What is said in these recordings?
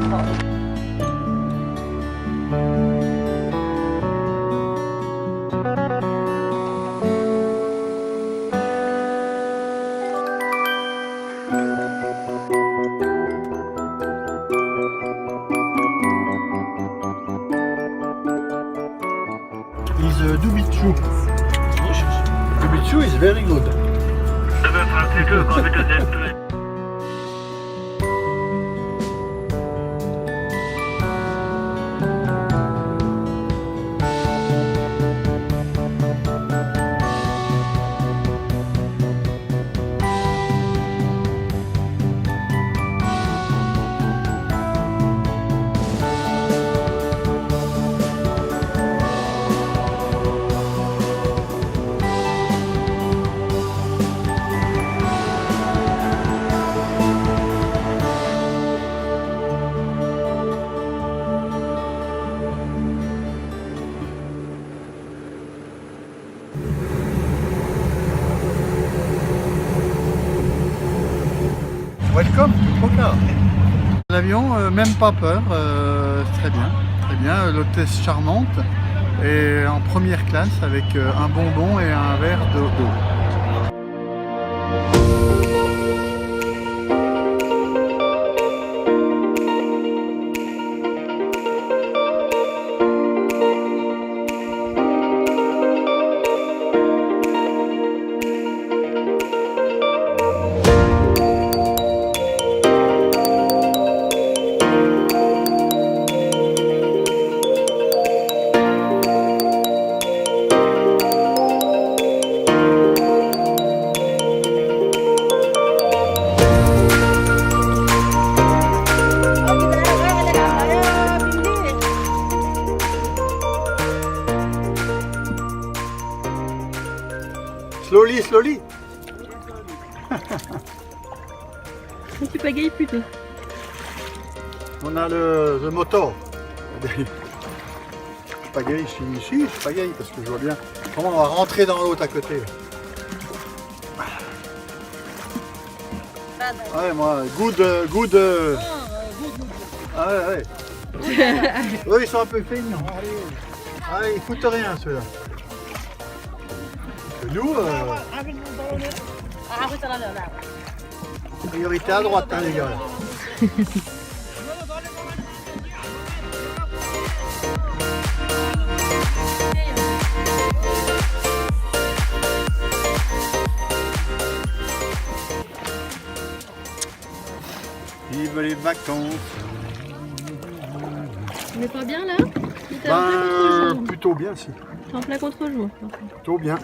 Is Dubichu. Dubichu is very good. Welcome to Pokhara. L'avion, même pas peur, très bien, très bien. L'hôtesse charmante et en première classe avec un bonbon et un verre d'eau. Slowly, slowly. Tu pagayes plutôt. On a le moteur. Je pagaille, je pagaille parce que je vois bien comment on va rentrer dans l'autre à côté. Ouais, moi, good. Ah ouais, ouais. Eux, ils sont un peu feignants. Ah, ils foutent rien, ceux-là. Nous, priorité à droite, hein, les gars. Là. Vive les vacances. On n'est pas bien là? Plutôt bien, si. T'es en plein contre-jour. Plutôt bien.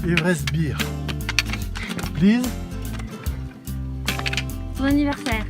Everest Beer. Please. Ton anniversaire.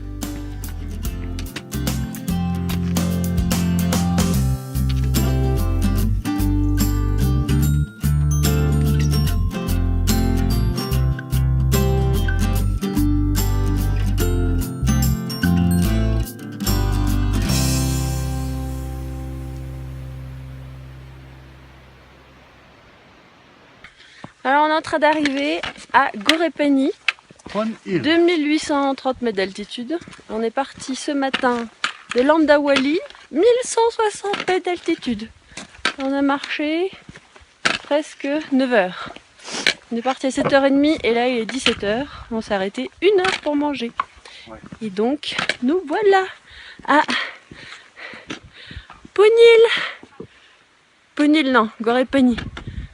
Alors on est en train d'arriver à Gorepani, Pon Hill. 2830 mètres d'altitude. On est parti ce matin de Landawali, 1160 mètres d'altitude. On a marché presque 9 heures. On est parti à 7h30 et là il est 17h. On s'est arrêté 1 heure pour manger. Ouais. Et donc nous voilà à Ponil. Ponil non, Gorepani.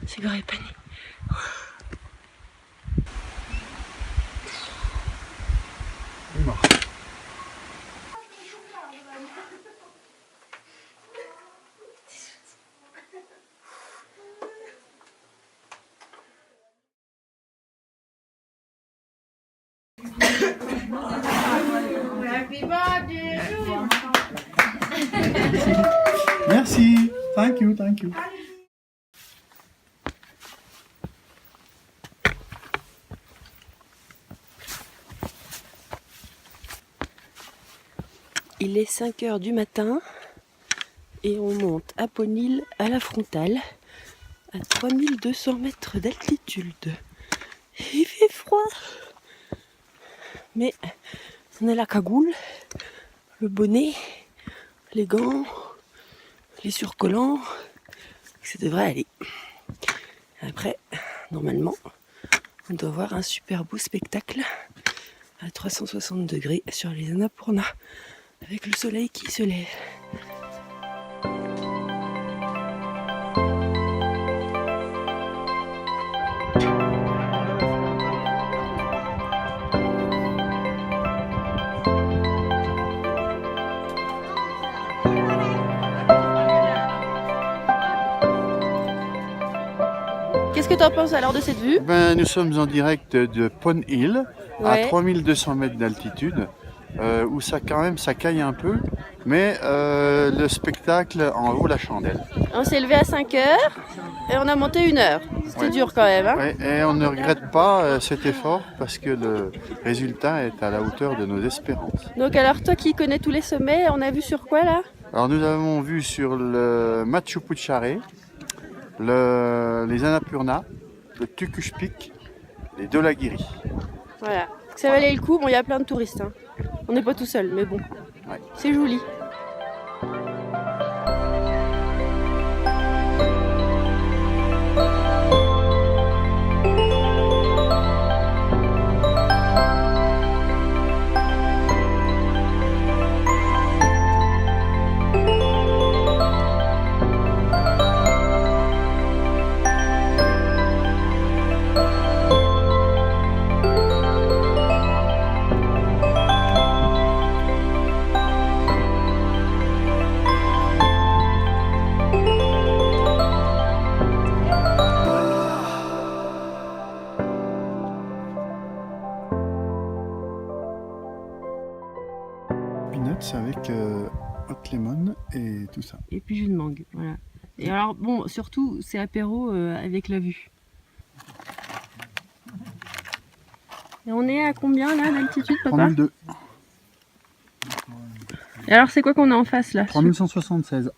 C'est Gorepani. Mort. Merci. Thank you, thank you. Il est 5 heures du matin et on monte à Ponil à la frontale à 3200 mètres d'altitude. Il fait froid, mais on a la cagoule, le bonnet, les gants, les surcollants, ça devrait aller. Après, normalement, on doit voir un super beau spectacle à 360 degrés sur les Annapurna. Avec le soleil qui se lève. Qu'est-ce que tu en penses alors de cette vue? Ben, nous sommes en direct de Pon Hill, Ouais. à 3200 mètres d'altitude, où ça quand même ça caille un peu, mais le spectacle en vaut la chandelle. On s'est levé à 5 heures et on a monté 1 heure. C'était Ouais. dur quand même. Hein, Ouais, et on ne regrette pas cet effort parce que le résultat est à la hauteur de nos espérances. donc alors toi qui connais tous les sommets, on a vu sur quoi là? Alors nous avons vu sur le Machu Picchu, les Annapurna, le Tukush Peak, les Dolagiri. Voilà. Ça valait le coup, bon il y a plein de touristes. Hein. On n'est pas tout seul, mais bon. Ouais. C'est joli. Peanuts avec hot lemon et tout ça. Et puis jus de mangue, voilà. Et alors bon, surtout c'est apéro avec la vue. Et on est à combien là d'altitude, papa? 3002, Et alors c'est quoi qu'on a en face là? 3176.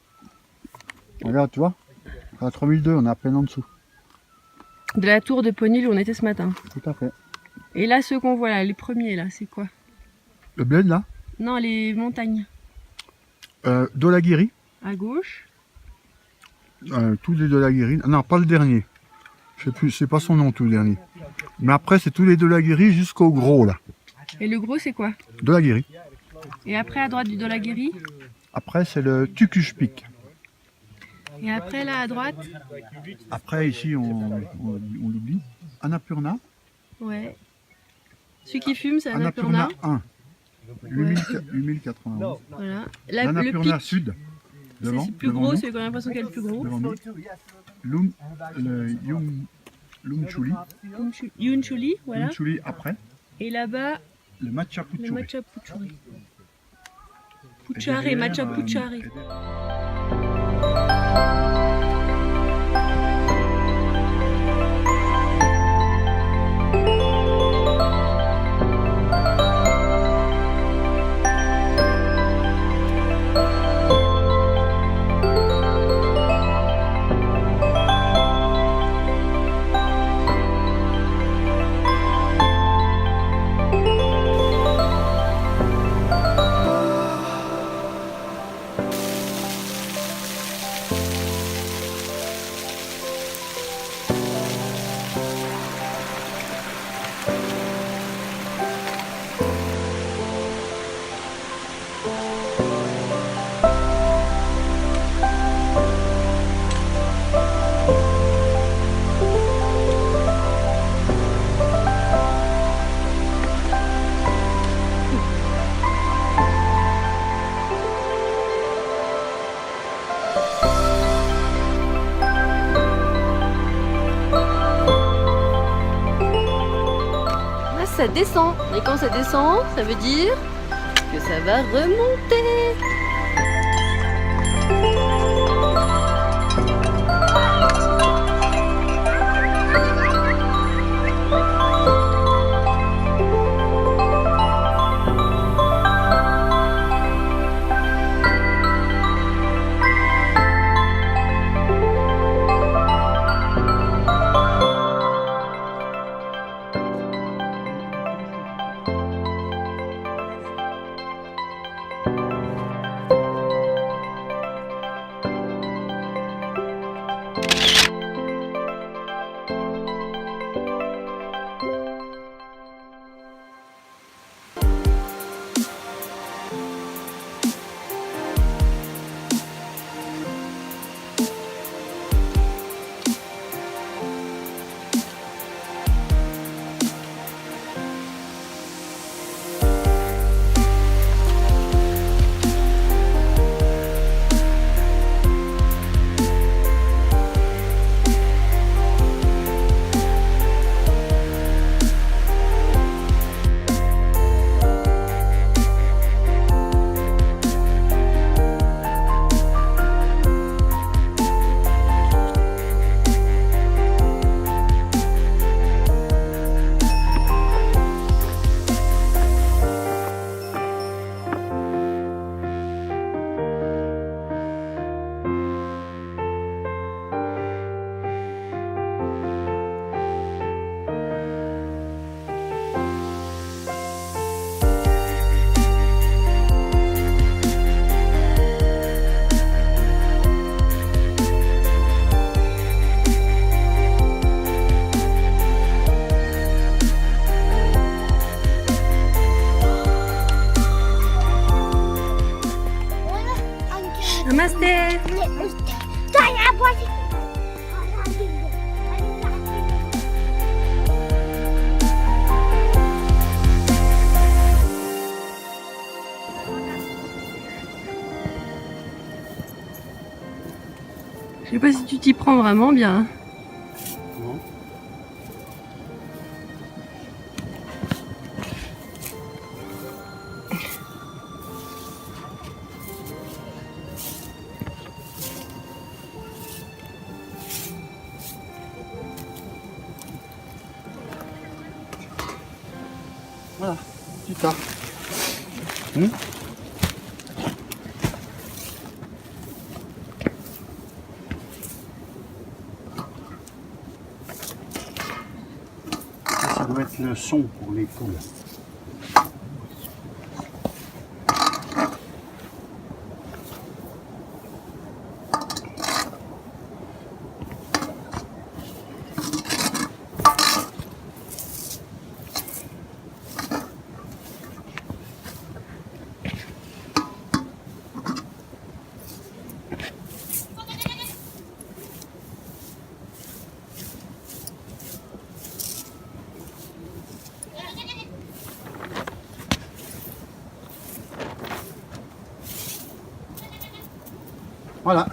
Regarde, tu vois, à 3002, on est à peine en dessous. De la tour de Ponil où on était ce matin. Tout à fait. Et là ceux qu'on voit là, les premiers là, c'est quoi? Le bled là, Non, les montagnes. Dolagiri, À gauche. tous les Dolagiri. Non, pas le dernier. Je sais plus, c'est pas son nom tout le dernier. Mais après, c'est tous les Dolagiri jusqu'au gros là. Et le gros c'est quoi? Dolagiri. Et après à droite du Dolagiri. Après, c'est le Tukush Peak. Et après là à droite. Après, ici, on l'oublie. Annapurna. Ouais. Celui qui fume c'est Annapurna Annapurna. 1. 8091. Voilà. Là, le L'Annapurna pic, Sud. Devant, c'est le plus devant gros, nous, celui qu'on a l'impression qu'il est le plus gros. devant nous. Le l'umchuli. Yunchuli, voilà. L'umchuli après. Et là-bas, Le matcha le puchuri. matcha puchuri. Puchari, matcha puchari. Ça descend, et quand ça descend, ça veut dire que ça va remonter. Namaste. Je sais pas si tu t'y prends vraiment bien. Hein. Non. Voilà, petit tas. Ça doit être le son pour les poules. Voilà.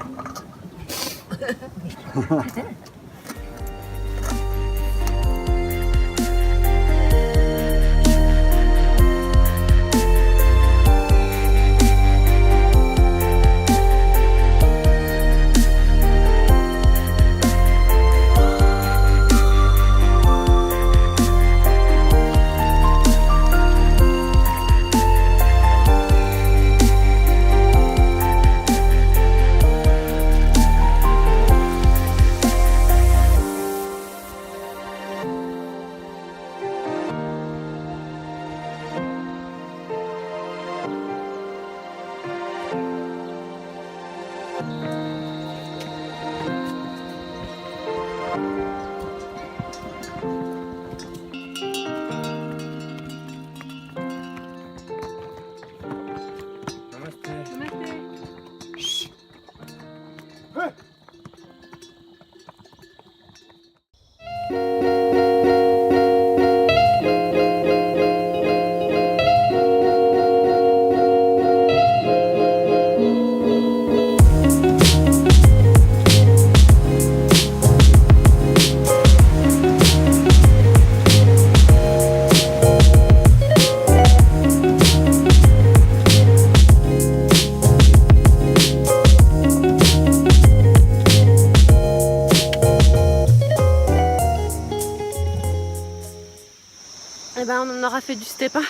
ben on en aura fait du step. Hein.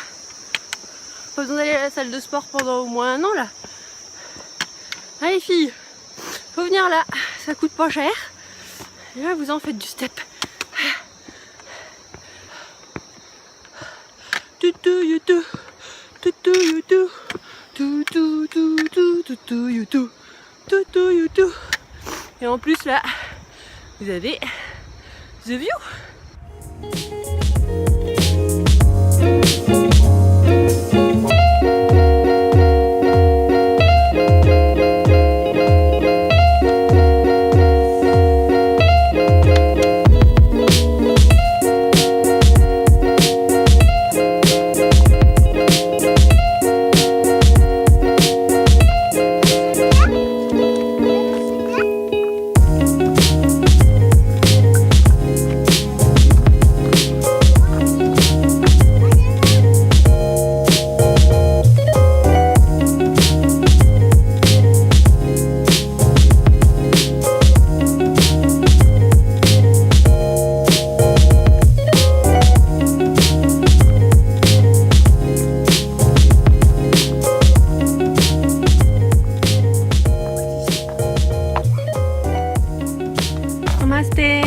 Pas besoin d'aller à la salle de sport pendant au moins 1 an là. Allez filles, faut venir là, ça coûte pas cher. Et là vous en faites du step. Et en plus là, vous avez the view. Namaste.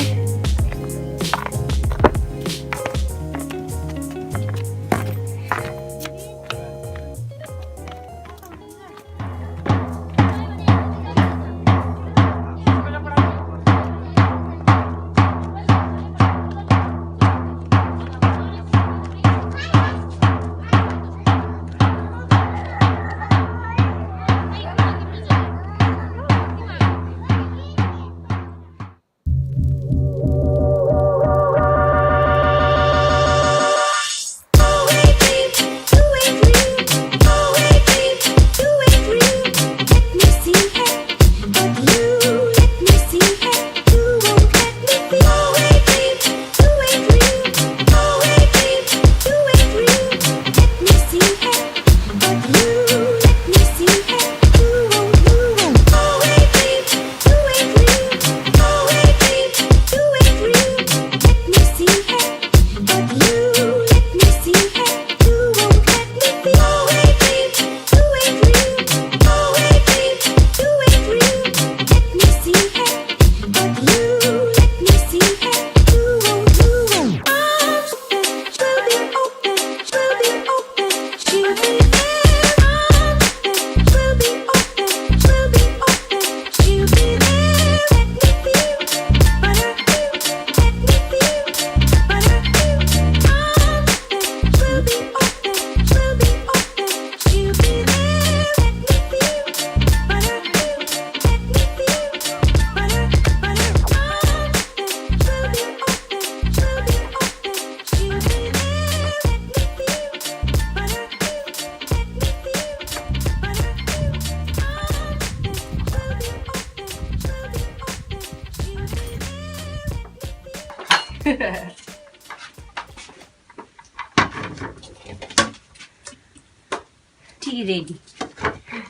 Tea ready.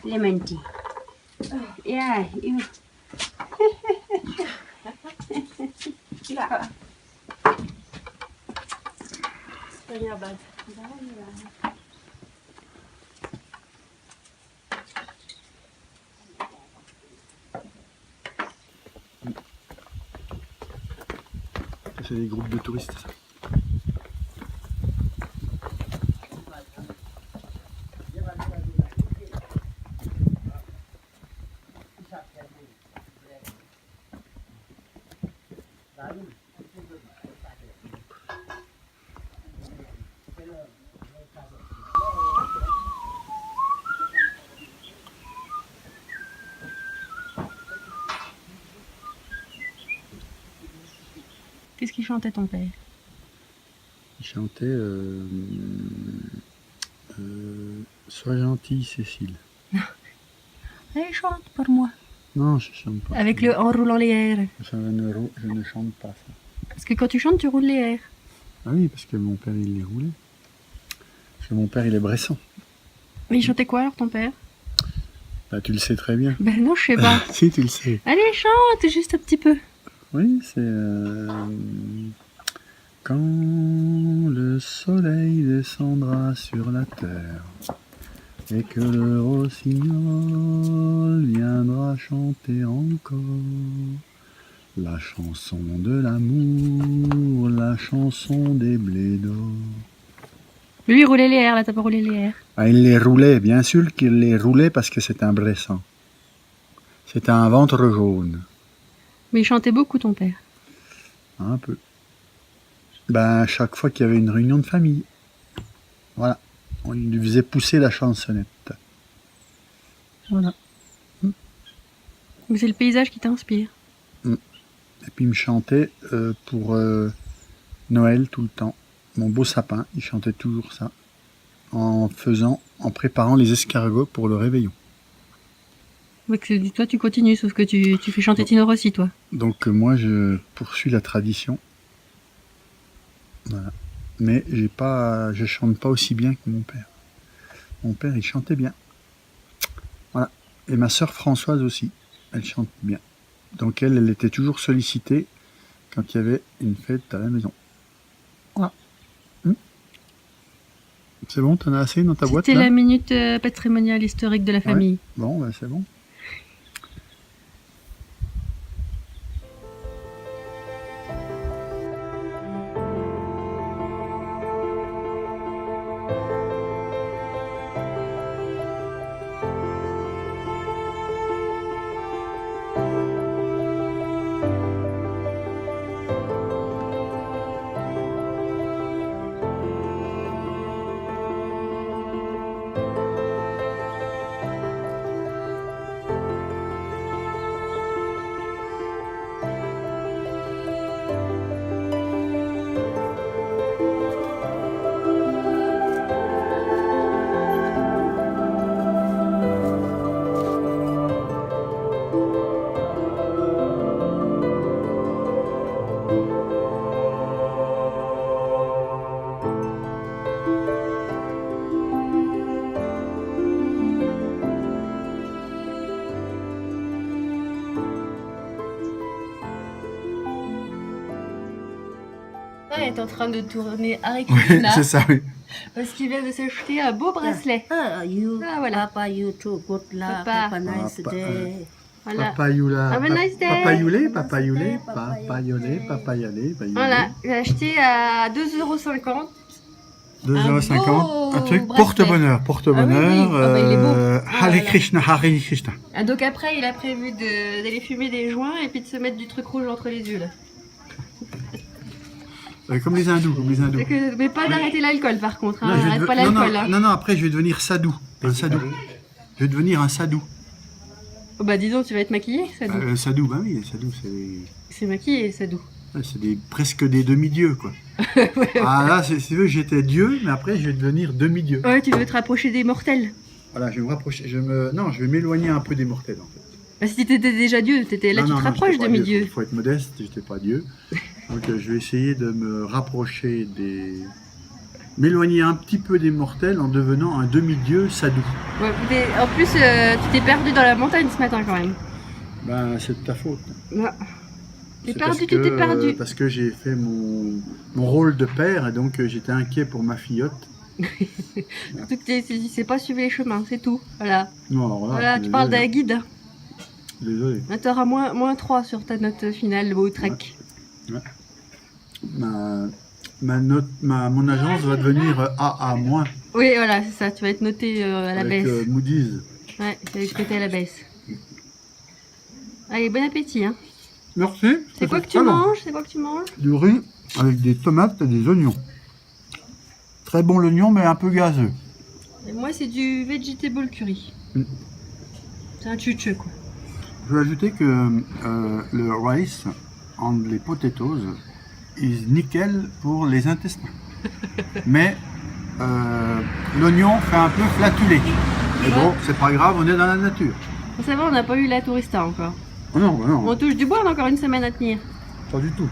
Lemon tea. Yeah, you. C'est des groupes de touristes, ça. Qu'est-ce qu'il chantait ton père? Il chantait Sois gentille, Cécile. Allez, chante pour moi. Non, je chante pas. Avec le en roulant les airs. Je ne chante pas ça. Parce que quand tu chantes, tu roules les airs. Ah oui, parce que mon père, il les roulait. Parce que mon père, il est bresson. Mais il chantait quoi alors ton père? Bah, tu le sais très bien. Ben non, je sais pas. Si, tu le sais. Allez, chante juste un petit peu. Oui, c'est Quand le soleil descendra sur la terre et que le rossignol viendra chanter encore la chanson de l'amour, la chanson des blés d'or. Lui, il roulait les airs, là, t'as pas roulé les airs. Ah, il les roulait, bien sûr qu'il les roulait parce que c'est un Bressan. C'est un ventre jaune. Mais il chantait beaucoup, ton père. Un peu. Ben, chaque fois qu'il y avait une réunion de famille. Voilà. On lui faisait pousser la chansonnette. Voilà. Donc c'est le paysage qui t'inspire. Et puis il me chantait pour Noël tout le temps. Mon beau sapin, il chantait toujours ça. En préparant les escargots pour le réveillon. Donc toi, tu continues, sauf que tu fais chanter Tino Rossi, toi. Donc moi, je poursuis la tradition. Voilà. Mais je chante pas aussi bien que mon père. Mon père, il chantait bien. Voilà. Et ma sœur Françoise aussi, elle chante bien. Donc elle était toujours sollicitée quand il y avait une fête à la maison. Voilà. C'est bon, t'en as assez dans ta boîte là? C'était la minute patrimoniale historique de la famille. Bon, ben c'est bon. Il est en train de tourner Hare Krishna C'est ça, oui. parce qu'il vient de s'acheter un beau bracelet. You, Ah, voilà. Papa, you too. Good luck. Papa. Have a nice Papa. day. Voilà. Papayula. Have a nice day. Papayolé, papayolé, papayolé, papayolé. Voilà, il a acheté à 2,50 €. 2,50 €. Un truc bracelet. porte-bonheur, porte-bonheur. Ah oui, oui. Ah bah, il est beau. Hare Voilà. Krishna, Hare Krishna. Ah, donc après, il a prévu d'aller fumer des joints et puis de se mettre du truc rouge entre les yeux là. Comme les hindous, comme les hindous. Mais pas d'arrêter l'alcool par contre, hein. Non, je vais Arrête de- pas non, l'alcool. non, Hein. non, non, après je vais devenir sadou. Un sadou. Je vais devenir un sadou. Oh, bah dis donc, tu vas être maquillé, Sadou. Sadou, ben oui, sadou, C'est maquillé, Sadou. c'est presque des demi-dieux, quoi. Ah là, si tu veux, j'étais dieu, mais après je vais devenir demi-dieu. Ouais, tu veux te rapprocher des mortels. Voilà, je vais me rapprocher, non, je vais m'éloigner un peu des mortels, en fait. Bah, si t'étais déjà Dieu, là Non, tu non, te non, rapproches j'étais pas Dieu. demi-dieu. Il faut être modeste, j'étais pas Dieu. Donc je vais essayer de me rapprocher m'éloigner un petit peu des mortels en devenant un demi-dieu sadou. Ouais, en plus, tu t'es perdu dans la montagne ce matin quand même. Ben, c'est de ta faute. Ouais. T'es C'est perdu, parce tu t'es que- perdu. Parce que j'ai fait mon rôle de père et donc j'étais inquiet pour ma fillotte. Surtout que c'est pas suivre les chemins, c'est tout. Voilà. Non, alors là, Voilà, je suis tu parles d'un désolé. guide. Désolé. Là, t'auras moins 3 sur ta note finale au trek. Mon agence va devenir AA-, Oui, voilà, c'est ça. Tu vas être noté à la avec baisse. Moody's. Ouais, tu vas être noté à la baisse. Allez, bon appétit. Hein. Merci. C'est quoi que tu Alors, manges? C'est quoi que tu manges? du riz avec des tomates et des oignons. Très bon l'oignon, mais un peu gazeux. Et moi, c'est du vegetable curry. Mm. C'est un chuchu, quoi. Je vais ajouter que le rice and les potatoes is nickel pour les intestins. Mais l'oignon fait un peu flatuler. Mais bon, c'est pas grave, on est dans la nature. Ça va, on n'a pas eu la tourista encore. Oh non, bah non, On touche du bois, on a encore une semaine à tenir. pas du tout.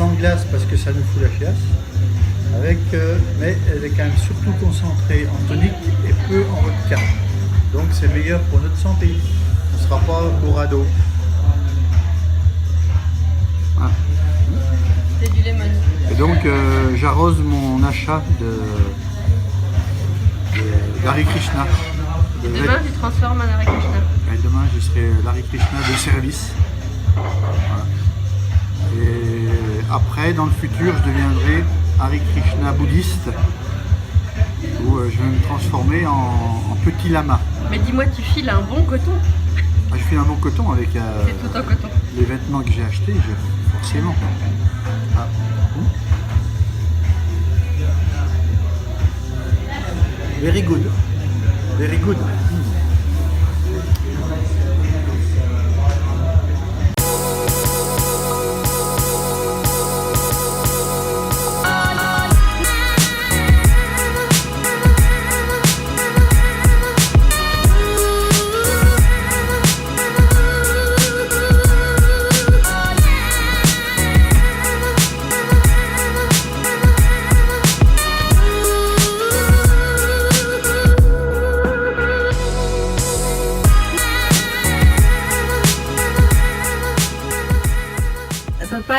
sans glace parce que ça nous fout la chiasse. Mais elle est quand même surtout concentrée en tonique et peu en vodka. Donc c'est meilleur pour notre santé. On ne sera pas au radeau. Ah. C'est du lemon. Et donc j'arrose mon achat d'Hare Krishna. Et demain, tu transformes en Hare Krishna. Et demain, je serai l'Hare Krishna de service. Voilà. Et après, dans le futur, je deviendrai Hare Krishna bouddhiste, où je vais me transformer en petit lama. Mais dis-moi, tu files un bon coton. Ah, je file un bon coton avec C'est tout en coton. les vêtements que j'ai achetés, forcément. Ah. Very good. Very good.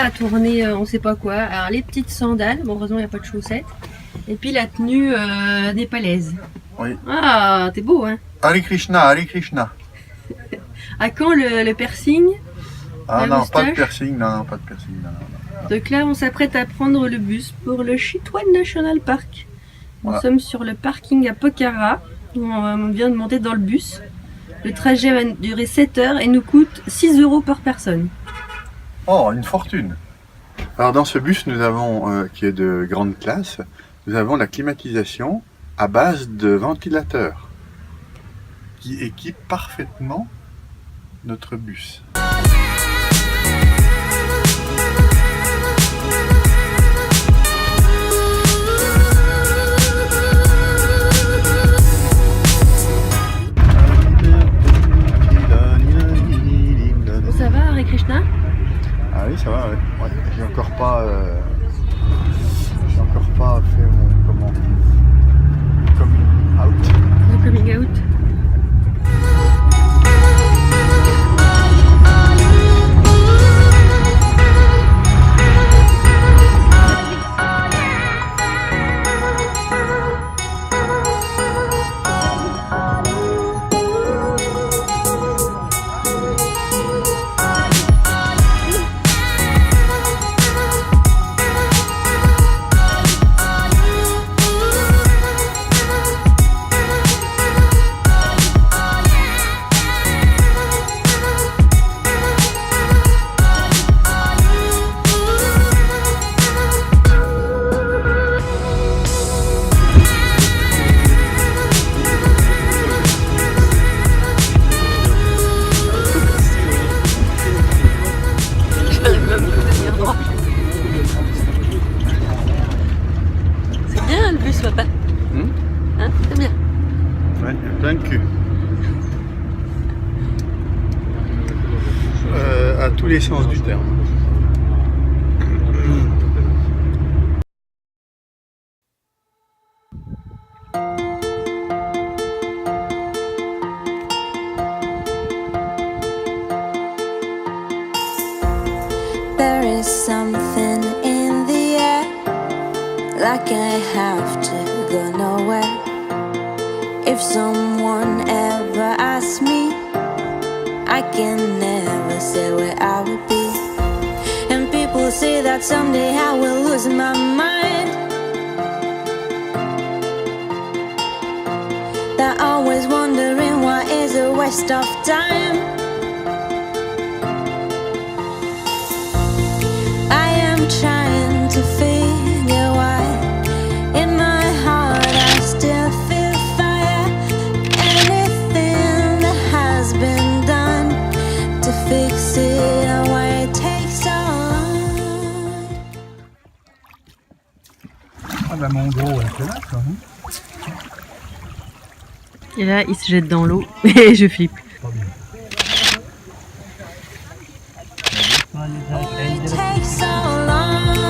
À tourner on sait pas quoi. Alors les petites sandales, bon heureusement il n'y a pas de chaussettes. Et puis la tenue népalaise. Oui. Ah, t'es beau hein. Hare Krishna, Hare Krishna. À quand le piercing? Ah La non, moustache? pas de piercing, non, pas de piercing, non. Donc là on s'apprête à prendre le bus pour le Chitwan National Park. Nous Voilà. sommes sur le parking à Pokhara. On vient de monter dans le bus. Le trajet va durer 7 heures et nous coûte 6 € par personne. Oh, une fortune. Alors dans ce bus, nous avons, qui est de grande classe, nous avons la climatisation à base de ventilateurs qui équipe parfaitement notre bus. Ça va Hare Krishna? Ah oui, ça va, ouais. J'ai encore pas fait mon coming out. Le coming out. C'est bien le bus, papa. Hein, c'est bien. Ouais, plein de cul. À tous les sens du terme. There is something in the air, like I have to go nowhere. If someone ever asks me, I can never say where I would be. And people say that someday I will lose my mind. They're always wondering why is a waste of time. I am trying to figure why. In my heart I still feel fire. Anything that has been done to fix it, and why it takes so long. Ah bah mon gros, c'est là quoi. Et là, il se jette dans l'eau et je flippe. It takes so long.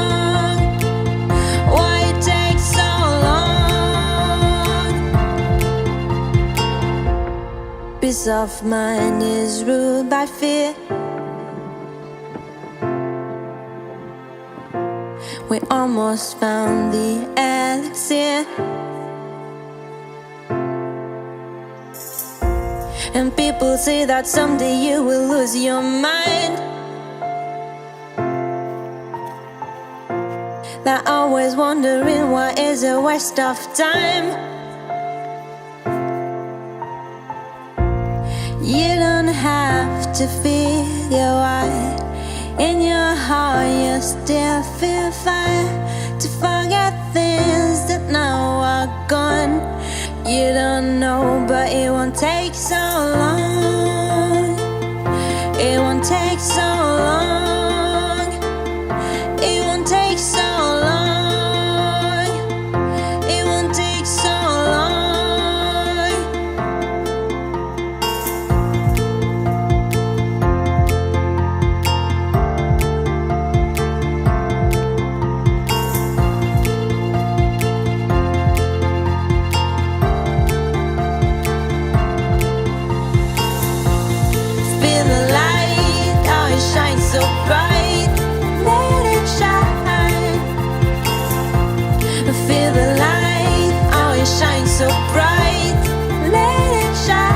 peace of mind is ruled by fear. We almost found the elixir, and people say that someday you will lose your mind. They're always wondering why is a waste of time. You don't have to feel your why. In your heart you still feel fire to forget things that now are gone. You don't know, but it won't take so long. It won't take so long. It won't take so long. It won't take so long. Feel the light, oh it shines so bright. Let it shine. Feel the light, oh it shines so bright. Let it shine.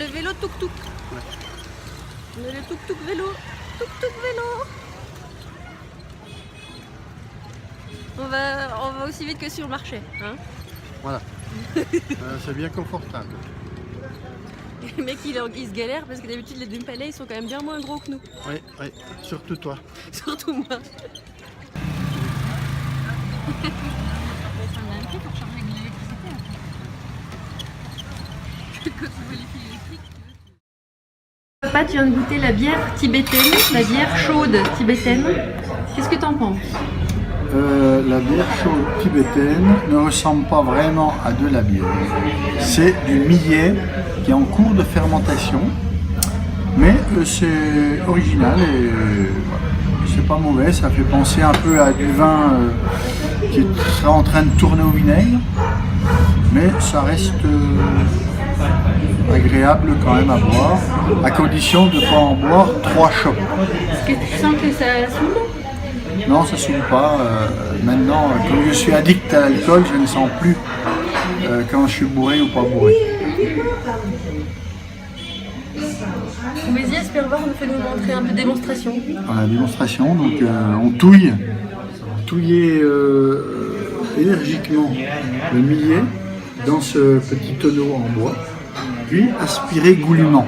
le vélo tuk-tuk. Ouais. On a le tuk-tuk vélo. Tuk-tuk vélo. On va aussi vite que si on marchait. Hein. Voilà. C'est bien confortable. Le mec il se galère parce que d'habitude les demi-palais ils sont quand même bien moins gros que nous. Oui, oui, surtout toi. Surtout moi. Papa, tu viens de goûter la bière tibétaine, la bière chaude tibétaine. Qu'est-ce que t'en penses? La bière chaude tibétaine ne ressemble pas vraiment à de la bière. C'est du millet qui est en cours de fermentation, mais c'est original et c'est pas mauvais. Ça fait penser un peu à du vin qui sera en train de tourner au vinaigre, mais ça reste agréable quand même à boire, à condition de ne pas en boire 3 chopes. Est-ce que tu sens que ça saoule? Non, ça ne saoule pas. Maintenant, comme je suis addict à l'alcool, je ne sens plus quand je suis bourré ou pas bourré. Vas-y, Aspervoir nous fait nous montrer un peu de démonstration. Voilà, démonstration, donc on touille, touiller énergiquement le millet dans ce petit tonneau en bois, puis aspirer goulûment.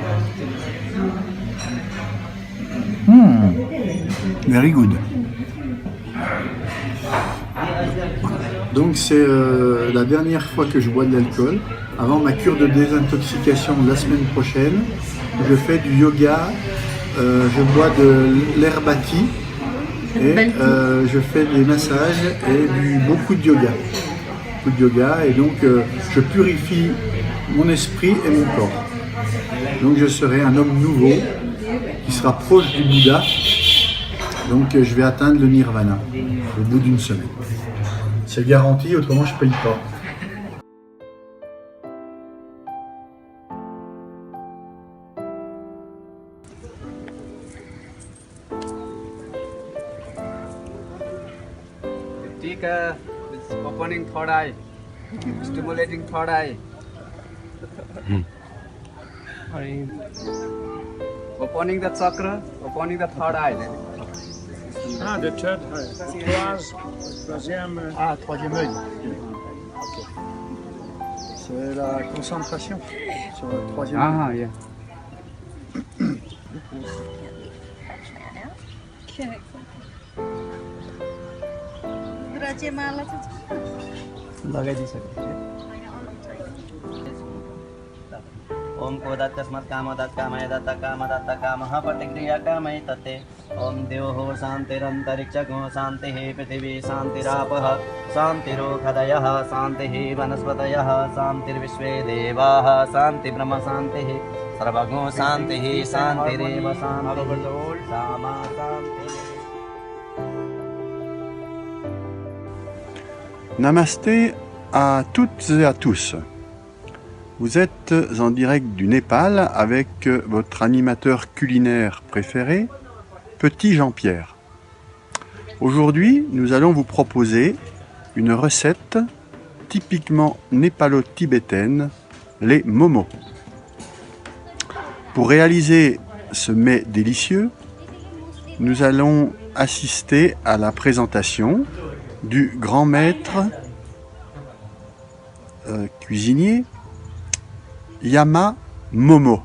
Very good. Donc c'est la dernière fois que je bois de l'alcool. Avant ma cure de désintoxication de la semaine prochaine, je fais du yoga, je bois de l'herbati et je fais des massages et beaucoup de yoga. Beaucoup de yoga et donc je purifie mon esprit et mon corps. Donc je serai un homme nouveau qui sera proche du Bouddha. Donc je vais atteindre le nirvana au bout d'une semaine. C'est garanti, autrement je ne paye pas. Tika is opening third eye, stimulating third eye. Opening the chakra, opening the third eye. Ah, de third eye. Troisième. Ah, troisième œil. Okay. C'est la concentration sur le troisième œil. Ah, yeah. ओम को दत्त तस्मत् काम दत्त कामय दत्त कामः प्रतिक्रिया कामय तत्ते ओम देव हो शांतिरंतरिक्ष गो शांतिः पृथिवी शांतिरापः शांतिरोषधयः शांतिः वनस्पतयः शांतिर्विश्वे देवाः शांति ब्रह्म शांतिः सर्वगो शांतिः शांतिरेव शांतिः सामा शांतिः. Namasté à toutes et à tous. Vous êtes en direct du Népal avec votre animateur culinaire préféré, Petit Jean-Pierre. Aujourd'hui, nous allons vous proposer une recette typiquement népalo-tibétaine, les momos. Pour réaliser ce mets délicieux, nous allons assister à la présentation du grand maître cuisinier Yama Momo,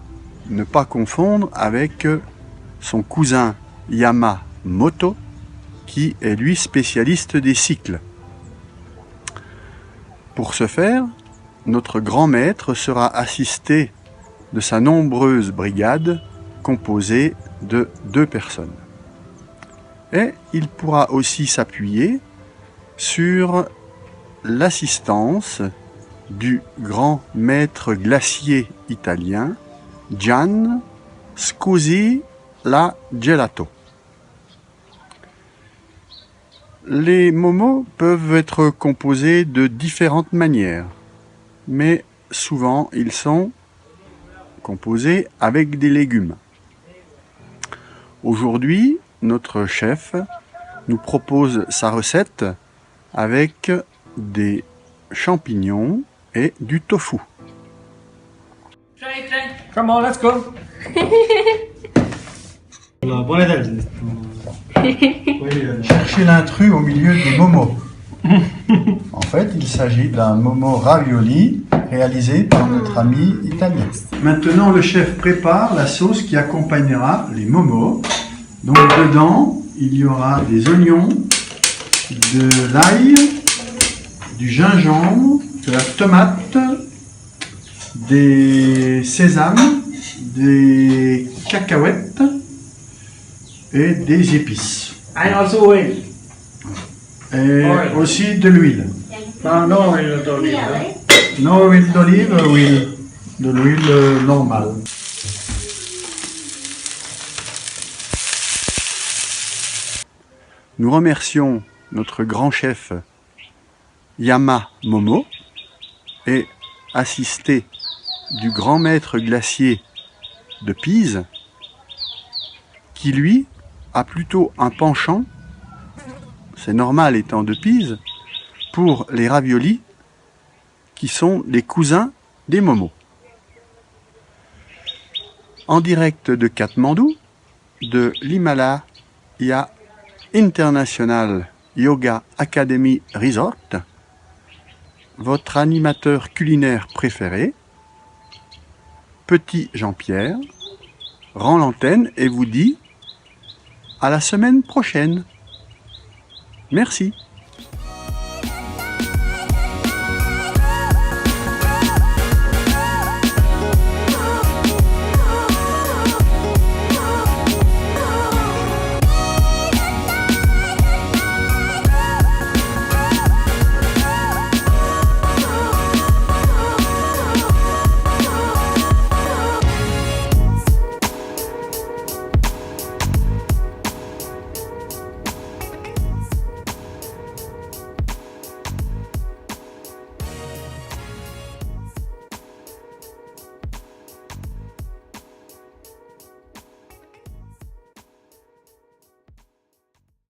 ne pas confondre avec son cousin Yamamoto, qui est lui spécialiste des cycles. Pour ce faire, notre grand maître sera assisté de sa nombreuse brigade composée de 2 personnes. Et il pourra aussi s'appuyer sur l'assistance du grand maître glacier italien Gian Scusi la Gelato. Les momos peuvent être composés de différentes manières, mais souvent ils sont composés avec des légumes. Aujourd'hui, notre chef nous propose sa recette avec des champignons et du tofu. Try. Come on, let's go. Chercher l'intrus au milieu des momos. En fait, il s'agit d'un momo ravioli réalisé par notre ami italien. Maintenant, le chef prépare la sauce qui accompagnera les momos. Donc dedans, il y aura des oignons, de l'ail, du gingembre, de la tomate, des sésames, des cacahuètes et des épices. And also oil. Et aussi de l'huile. No oil d'olive. Non huile d'olive, de l'huile normale. Nous remercions notre grand chef Yama Momo et assisté du grand maître glacier de Pise qui lui a plutôt un penchant, c'est normal étant de Pise, pour les raviolis qui sont les cousins des momos. En direct de Katmandou, de l'Himalaya International Yoga Academy Resort, votre animateur culinaire préféré, Petit Jean-Pierre, rend l'antenne et vous dit à la semaine prochaine. Merci.